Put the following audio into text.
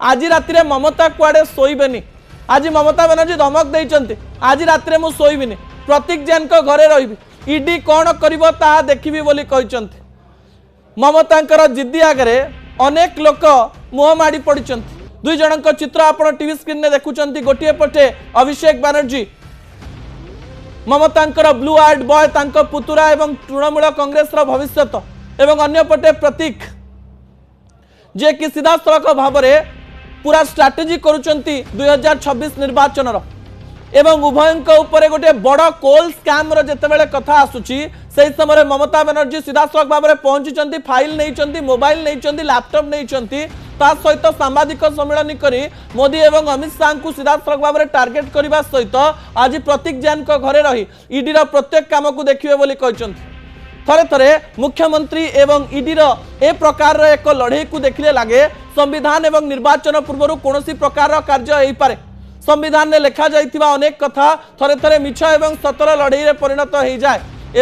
आज राति ममता कुआडे शोबेनी आज ममता बनर्जी धमक देइचंती आज राति मु शोबिनी प्रतीक जैन को घरे रही ईडी कौन करिवो ताहा देखिबी बोली कहिचंती ममतांकर जिद्दी आगे अनेक लोक मुह माड़ी पड़िचंती दुई जनक चित्र आपण टीवी स्क्रीन में देखुचंती गोटे पटे Abhishek Banerjee ममतांकर blue art boy तांको पुतुरा एवं तृणमूल कांग्रेस भविष्यत एवं अन्य पटे प्रतीक जे कि सीधा सड़क भाव में पूरा स्ट्राटेजी करुचंती 2026 निर्वाचन एवं उभय गोटे बड़ कोल स्कैम जितेबाला कथा आसुची से समय ममता बनर्जी सीधा सड़क भाव में पहुंची फाइल नहीं मोबाइल नहीं लैपटॉप नहीं सहित सांबादिक सम्मेलन करी मोदी एवं अमित शाह को सीधा सड़क भाव में टार्गेट करने सहित आज प्रतीक जैन को घरे रही ईडी प्रत्येक काम को देखिए बोली कहते थरे थरे मुख्यमंत्री एवं ईडी ए प्रकार एक लड़ई को देखिले लगे संविधान एवं निर्वाचन पूर्व कौन प्रकार कार्य हो पारे संविधान में लिखा जाइथिबा अनेक कथा थरे थरे मिछ एवं सतर लड़ई रे परिणत हो जाए